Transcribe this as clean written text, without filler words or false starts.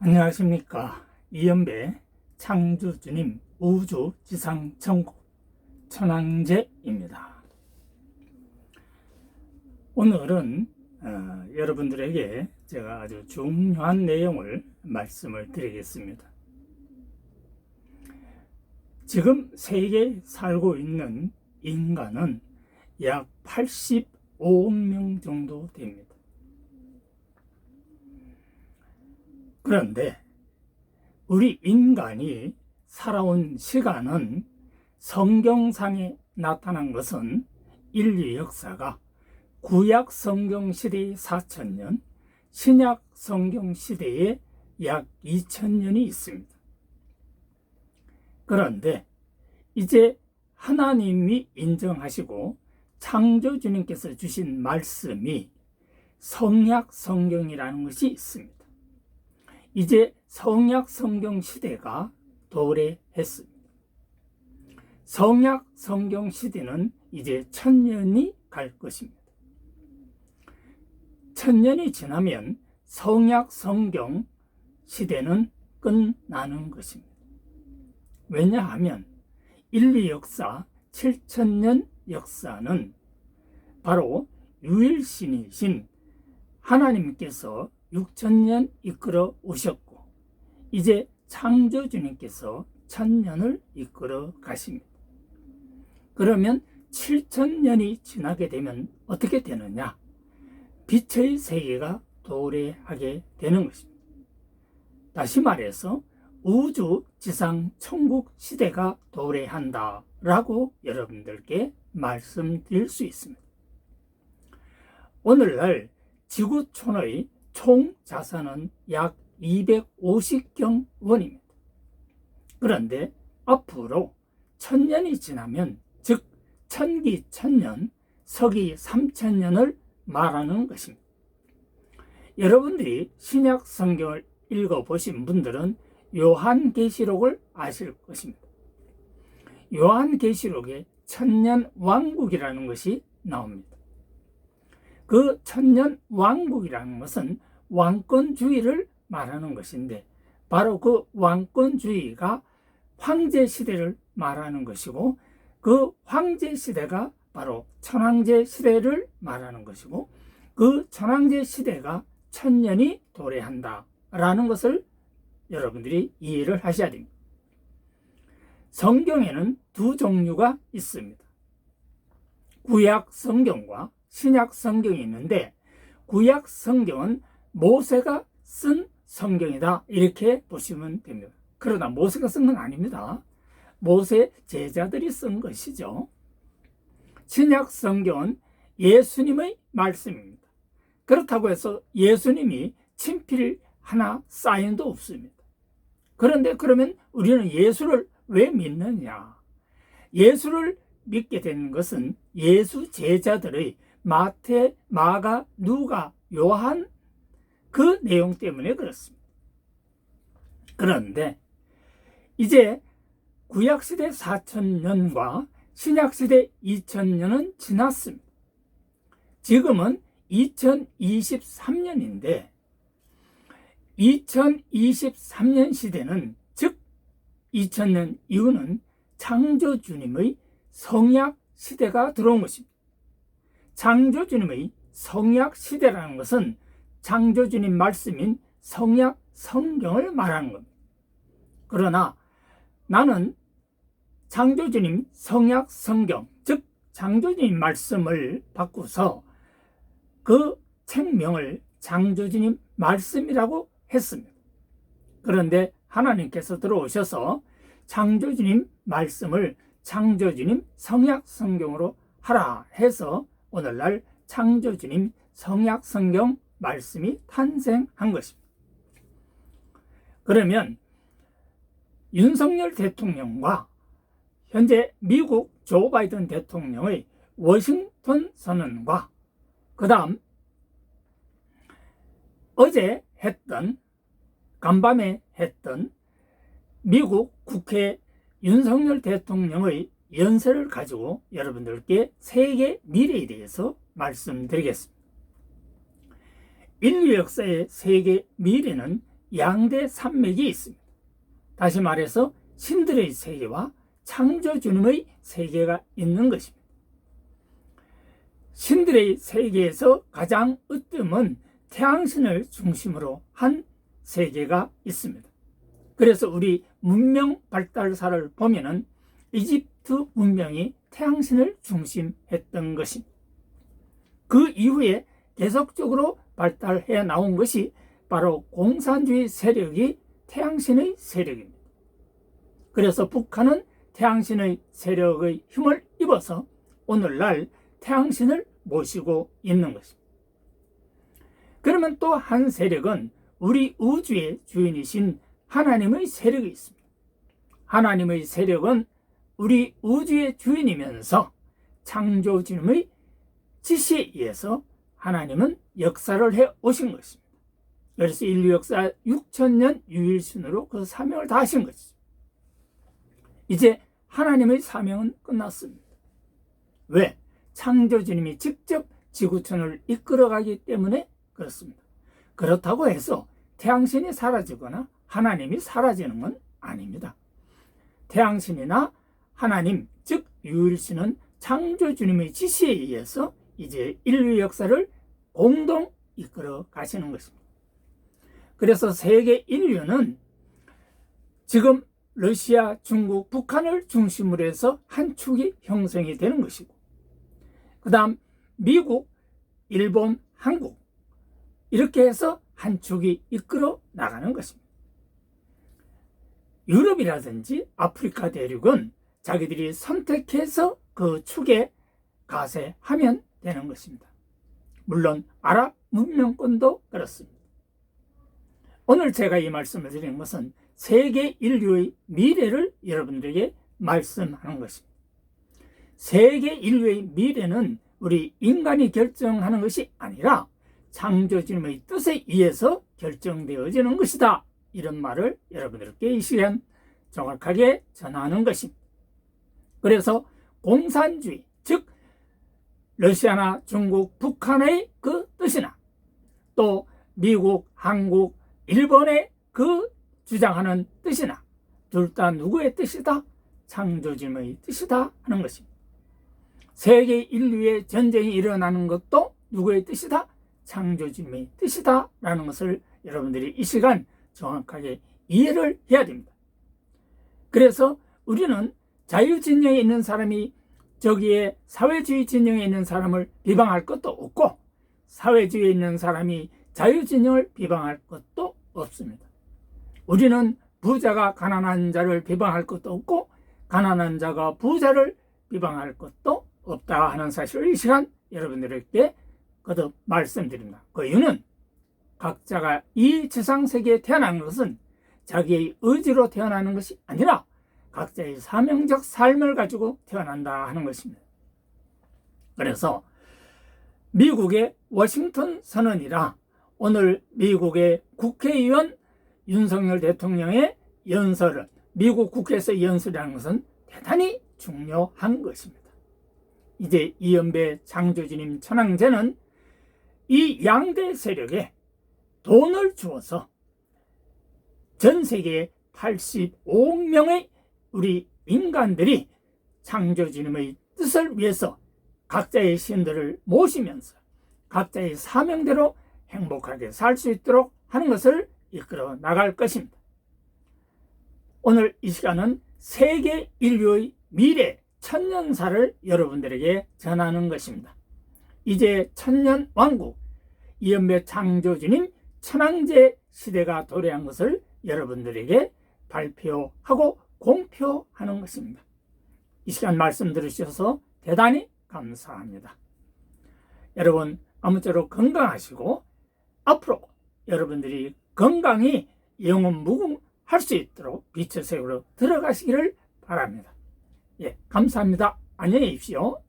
안녕하십니까. 이연배 창조주님 우주지상천국 천황제입니다. 오늘은 여러분들에게 제가 아주 중요한 내용을 말씀을 드리겠습니다. 지금 세계에 살고 있는 인간은 약 85억 명 정도 됩니다. 그런데 우리 인간이 살아온 시간은 성경상에 나타난 것은 인류 역사가 구약 성경 시대의 4,000년, 신약 성경 시대에 약 2,000년이 있습니다. 그런데 이제 하나님이 인정하시고 창조주님께서 주신 말씀이 성약 성경이라는 것이 있습니다. 이제 성약 성경 시대가 도래했습니다. 성약 성경 시대는 이제 1000년이 갈 것입니다. 1000년이 지나면 성약 성경 시대는 끝나는 것입니다. 왜냐하면 인류 역사 7000년 역사는 바로 유일신이신 하나님께서 6000년 이끌어 오셨고 이제 창조주님께서 1000년을 이끌어 가십니다. 그러면 7000년이 지나게 되면 어떻게 되느냐? 빛의 세계가 도래하게 되는 것입니다. 다시 말해서 우주 지상 천국 시대가 도래한다 라고 여러분들께 말씀드릴 수 있습니다. 오늘날 지구촌의 총 자산은 약 250경 원입니다. 그런데 앞으로 1000년이 지나면 즉 천기 1000년, 서기 3000년을 말하는 것입니다. 여러분들이 신약 성경을 읽어보신 분들은 요한계시록을 아실 것입니다. 요한계시록에 천년 왕국이라는 것이 나옵니다. 그 천년 왕국이라는 것은 왕권주의를 말하는 것인데 바로 그 왕권주의가 황제시대를 말하는 것이고 그 황제시대가 바로 천황제 시대를 말하는 것이고 그 천황제 시대가 1000년이 도래한다라는 것을 여러분들이 이해를 하셔야 됩니다. 성경에는 두 종류가 있습니다. 구약 성경과 신약 성경이 있는데 구약 성경은 모세가 쓴 성경이다 이렇게 보시면 됩니다. 그러나 모세가 쓴 건 아닙니다. 모세 제자들이 쓴 것이죠. 신약 성경은 예수님의 말씀입니다. 그렇다고 해서 예수님이 친필 하나 사인도 없습니다. 그런데 그러면 우리는 예수를 왜 믿느냐? 예수를 믿게 된 것은 예수 제자들의 마태, 마가, 누가, 요한 그 내용 때문에 그렇습니다. 그런데 이제 구약시대 4000년과 신약시대 2000년은 지났습니다. 지금은 2023년인데 2023년 시대는 즉 2000년 이후는 창조주님의 성약 시대가 들어온 것입니다. 창조주님의 성약 시대라는 것은 창조주님 말씀인 성약 성경을 말하는 겁니다. 그러나 나는 창조주님 성약 성경, 즉 창조주님 말씀을 바꾸서 그 책명을 창조주님 말씀이라고 했습니다. 그런데 하나님께서 들어오셔서 창조주님 말씀을 창조주님 성약 성경으로 하라 해서 오늘날 창조주님 성약 성경 말씀이 탄생한 것입니다. 그러면 윤석열 대통령과 현재 미국 조 바이든 대통령의 워싱턴 선언과 그 다음 어제 했던 간밤에 했던 미국 국회 윤석열 대통령의 연설을 가지고 여러분들께 세계 미래에 대해서 말씀드리겠습니다. 인류 역사의 세계 미래는 양대 산맥이 있습니다. 다시 말해서 신들의 세계와 창조주님의 세계가 있는 것입니다. 신들의 세계에서 가장 으뜸은 태양신을 중심으로 한 세계가 있습니다. 그래서 우리 문명 발달사를 보면은 이집트 문명이 태양신을 중심했던 것입니다. 그 이후에 계속적으로 발달해 나온 것이 바로 공산주의 세력이 태양신의 세력입니다. 그래서 북한은 태양신의 세력의 힘을 입어서 오늘날 태양신을 모시고 있는 것입니다. 그러면 또 한 세력은 우리 우주의 주인이신 하나님의 세력이 있습니다. 하나님의 세력은 우리 우주의 주인이면서 창조주님의 지시에 의해서 하나님은 역사를 해 오신 것입니다. 그래서 인류 역사 6,000년 유일신으로 그 사명을 다하신 것이죠. 이제 하나님의 사명은 끝났습니다. 왜? 창조주님이 직접 지구촌을 이끌어가기 때문에 그렇습니다. 그렇다고 해서 태양신이 사라지거나 하나님이 사라지는 건 아닙니다. 태양신이나 하나님, 즉 유일신은 창조주님의 지시에 의해서 이제 인류 역사를 공동 이끌어 가시는 것입니다. 그래서 세계 인류는 지금 러시아, 중국, 북한을 중심으로 해서 한 축이 형성이 되는 것이고, 그 다음 미국, 일본, 한국 이렇게 해서 한 축이 이끌어 나가는 것입니다. 유럽이라든지 아프리카 대륙은 자기들이 선택해서 그 축에 가세하면 되는 것입니다. 물론 아랍 문명권도 그렇습니다. 오늘 제가 이 말씀을 드리는 것은 세계 인류의 미래를 여러분들에게 말씀하는 것입니다. 세계 인류의 미래는 우리 인간이 결정하는 것이 아니라 창조주님의 뜻에 의해서 결정되어지는 것이다. 이런 말을 여러분들께 이 시간 정확하게 전하는 것입니다. 그래서 공산주의, 즉 러시아나 중국, 북한의 그 뜻이나 또 미국, 한국, 일본의 그 주장하는 뜻이나 둘 다 누구의 뜻이다? 창조주님의 뜻이다 하는 것입니다. 세계 인류의 전쟁이 일어나는 것도 누구의 뜻이다? 창조주님의 뜻이다 라는 것을 여러분들이 이 시간 정확하게 이해를 해야 됩니다. 그래서 우리는 자유진영에 있는 사람이 저기에 사회주의 진영에 있는 사람을 비방할 것도 없고, 사회주의에 있는 사람이 자유진영을 비방할 것도 없습니다. 우리는 부자가 가난한 자를 비방할 것도 없고, 가난한 자가 부자를 비방할 것도 없다 하는 사실을 이 시간 여러분들에게 거듭 말씀드립니다. 그 이유는 각자가 이 지상세계에 태어나는 것은 자기의 의지로 태어나는 것이 아니라 각자의 사명적 삶을 가지고 태어난다 하는 것입니다. 그래서 미국의 워싱턴 선언이라 오늘 미국의 국회의원 윤석열 대통령의 연설을 미국 국회에서 연설하는 것은 대단히 중요한 것입니다. 이제 이연배 창조주님 천황제는 이 양대 세력에 돈을 주어서 전 세계 85억 명의 우리 인간들이 창조주님의 뜻을 위해서 각자의 신들을 모시면서 각자의 사명대로 행복하게 살 수 있도록 하는 것을 이끌어 나갈 것입니다. 오늘 이 시간은 세계 인류의 미래 천년사를 여러분들에게 전하는 것입니다. 이제 천년왕국 이연배 창조주님 천황제 시대가 도래한 것을 여러분들에게 발표하고 공표하는 것입니다. 이 시간 말씀 들으셔서 대단히 감사합니다. 여러분 아무쪼록 건강하시고 앞으로 여러분들이 건강히 영원 무궁할 수 있도록 빛의 세계로 들어가시기를 바랍니다. 예, 감사합니다. 안녕히 계십시오.